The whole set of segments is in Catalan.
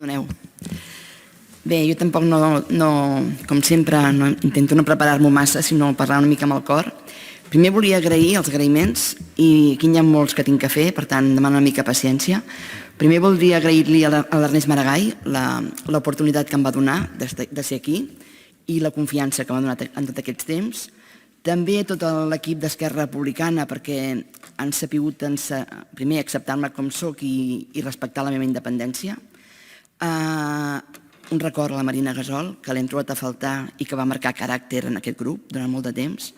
Perdoneu. Bé, jo tampoc com sempre, intento no preparar-m'ho massa, sinó parlar una mica amb el cor. Primer volia agrair els agraïments, i aquí n'hi ha molts que tinc que fer, per tant demano una mica paciència. Primer voldria agrair-li a l'Ernest Maragall l'oportunitat que em va donar de ser aquí i la confiança que m'ha donat en tot aquest temps. També a tot l'equip d'Esquerra Republicana, perquè han sabut primer acceptar-me com soc i respectar la meva independència. Un record a la Marina Gasol, que l'hem trobat a faltar i que va marcar caràcter en aquest grup durant molt de temps.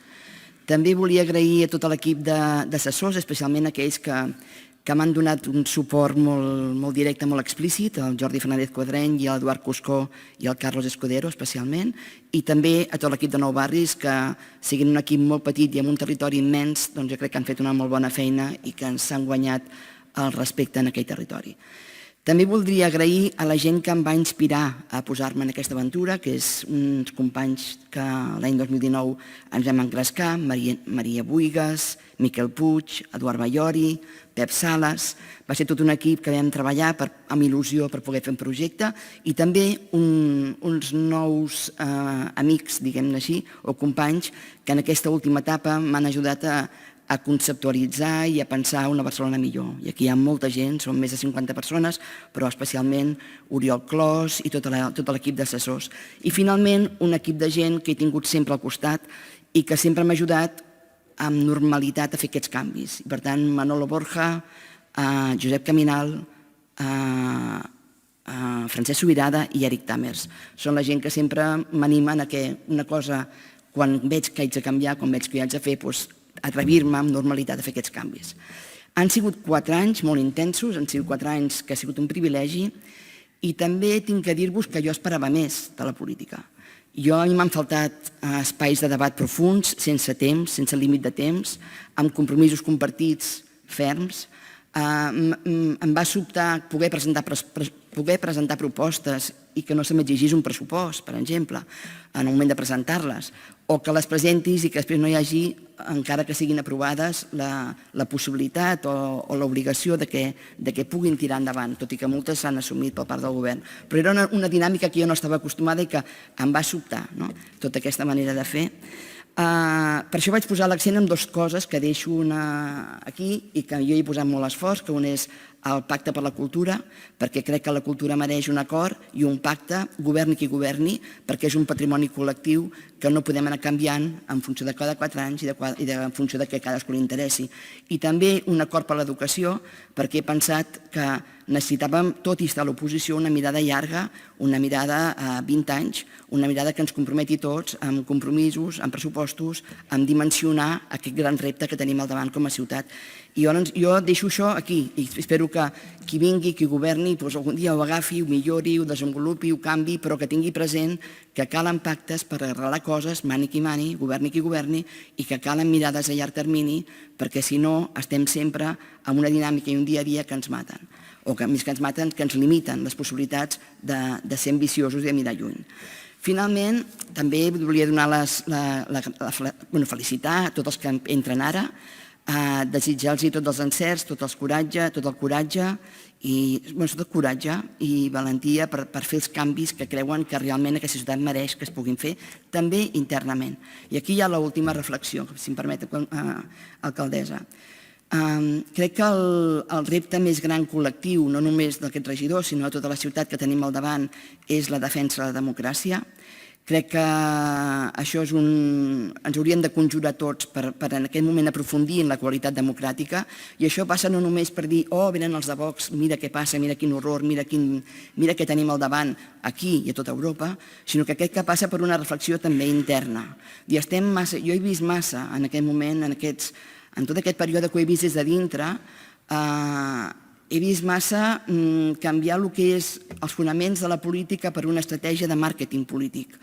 També volia agrair a tot l'equip d'assessors, especialment aquells que m'han donat un suport molt directe, molt explícit, el Jordi Fernández Quadreny i l'Eduard Cuscó i el Carlos Escudero, especialment, i també a tot l'equip de Nou Barris, que siguin un equip molt petit i amb un territori immens, doncs jo crec que han fet una molt bona feina i que ens han guanyat el respecte en aquell territori. També voldria agrair a la gent que em va inspirar a posar-me en aquesta aventura, que és uns companys que l'any 2019 ens vam engrescar, Maria Buigas, Miquel Puig, Eduard Ballori, Pep Sales. Va ser tot un equip que vam treballar amb il·lusió per poder fer un projecte, i també uns nous amics, diguem-ne així, o companys que en aquesta última etapa m'han ajudat a conceptualitzar i a pensar una Barcelona millor. I aquí hi ha molta gent, són més de 50 persones, però especialment Oriol Clos i tot l'equip d'assessors. I finalment un equip de gent que he tingut sempre al costat i que sempre m'ha ajudat amb normalitat a fer aquests canvis. I per tant, Manolo Borja, Josep Caminal, Francesc Subirada i Eric Tamers. Són la gent que sempre m'animen a que una cosa, quan veig que haig de canviar, quan veig que haig de fer, atrevir-me amb normalitat a fer aquests canvis. Han sigut 4 anys molt intensos, han sigut 4 anys que ha sigut un privilegi, i també tinc que dir-vos que jo esperava més de la política. A mi m'han faltat espais de debat profuns, sense temps, sense límit de temps, amb compromisos compartits ferms. Em va sobtar poder presentar propostes i que no se m'exigís un pressupost, per exemple, en el moment de presentar-les, o que les presentis i que després no hi hagi, encara que siguin aprovades, la possibilitat o l'obligació de que puguin tirar endavant, tot i que moltes s'han assumit per part del govern. Però era una dinàmica que jo no estava acostumada i que em va sobtar, tota aquesta manera de fer. Per això vaig posar l'accent en 2 coses que deixo aquí i que jo hi he posat molt esforç, que un és el pacte per la cultura, perquè crec que la cultura mereix un acord i un pacte, governi qui governi, perquè és un patrimoni col·lectiu que no podem anar canviant en funció de cada 4 anys i en funció de què cadascú li interessi. I també un acord per l'educació, perquè he pensat que necessitàvem, tot i estar a l'oposició, una mirada llarga, una mirada a 20 anys, una mirada que ens comprometi tots amb compromisos, amb pressupostos, amb dimensionar aquest gran repte que tenim al davant com a ciutat. I jo deixo això aquí i espero que qui vingui, qui governi, algun dia ho agafi, ho millori, ho desenvolupi, ho canvi, però que tingui present que calen pactes per arreglar coses, mani qui mani, governi qui governi, i que calen mirades a llarg termini, perquè si no estem sempre en una dinàmica i un dia a dia que ens maten, o que més que ens maten, que ens limiten les possibilitats de ser ambiciosos i de mirar lluny. Finalment, també volia donar felicitar a tots els que entren ara, desitjar-los tots els encerts, tot el coratge i valentia per fer els canvis que creuen que realment aquesta ciutat mereix que es puguin fer, també internament. I aquí hi ha l'última reflexió, si em permet, alcaldessa. Crec que el repte més gran col·lectiu, no només d'aquest regidor, sinó de tota la ciutat que tenim al davant, és la defensa de la democràcia. Crec que això ens hauríem de conjurar tots per en aquest moment aprofundir en la qualitat democràtica, i això passa no només per dir venen els de Vox, mira què passa, mira quin horror, mira què tenim al davant aquí i a tota Europa, sinó que crec que passa per una reflexió també interna. Jo he vist massa en aquest moment, en tot aquest període que ho he vist des de dintre, he vist massa canviar el que és els fonaments de la política per una estratègia de màrqueting polític.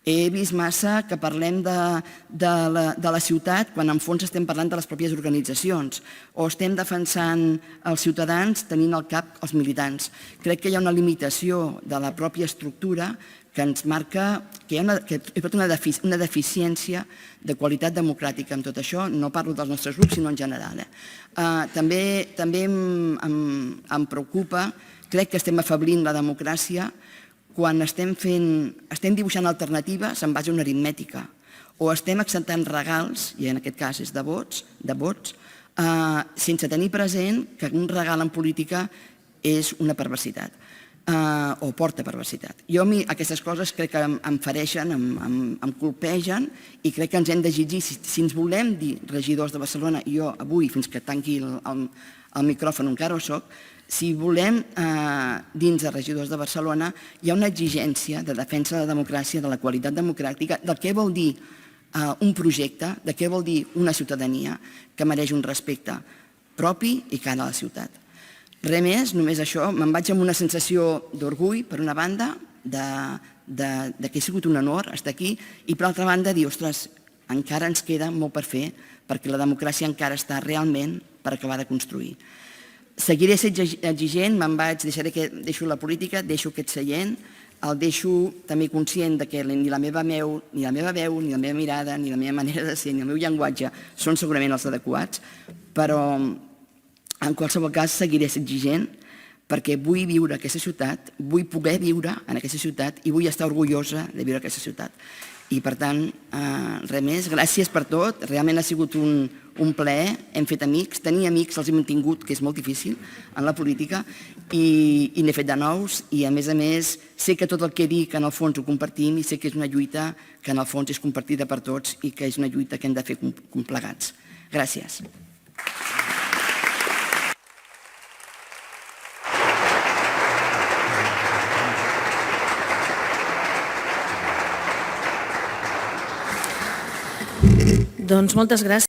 He vist massa que parlem de la ciutat quan en fons estem parlant de les pròpies organitzacions o estem defensant els ciutadans tenint al cap els militants. Crec que hi ha una limitació de la pròpia estructura que ens marca que hi ha una deficiència de qualitat democràtica en tot això. No parlo dels nostres grups, sinó en general. També em preocupa Crec que estem afablint la democràcia quan estem dibuixant alternatives en base a una aritmètica o estem acceptant regals, i en aquest cas és de vots, sense tenir present que un regal en política és una perversitat o porta perversitat. Jo a mi aquestes coses crec que em fereixen, em colpegen i crec que ens hem d'exigir, si ens volem dir regidors de Barcelona, i jo avui fins que tanqui el micròfon encara ho soc, si volem dins de regidors de Barcelona hi ha una exigència de defensa de la democràcia, de la qualitat democràtica, del que vol dir un projecte, de què vol dir una ciutadania que mereix un respecte propi i cara a la ciutat. Res més, només això, me'n vaig amb una sensació d'orgull, per una banda, que ha sigut un honor estar aquí, i per altra banda dir, ostres, encara ens queda molt per fer, perquè la democràcia encara està realment per acabar de construir. Seguiré sent exigent, deixo la política, deixo aquest seient, el deixo també conscient que ni la meva veu, ni la meva mirada, ni la meva manera de ser, ni el meu llenguatge són segurament els adequats, però en qualsevol cas seguiré sent exigent perquè vull viure a aquesta ciutat, vull poder viure en aquesta ciutat i vull estar orgullosa de viure a aquesta ciutat. I per tant, res més, gràcies per tot, realment ha sigut un plaer, hem fet amics, tenir amics els hem mantingut, que és molt difícil en la política, i n'he fet de nous, i a més, sé que tot el que dic en el fons ho compartim i sé que és una lluita que en el fons és compartida per tots i que és una lluita que hem de fer plegats. Gràcies. Doncs moltes gràcies.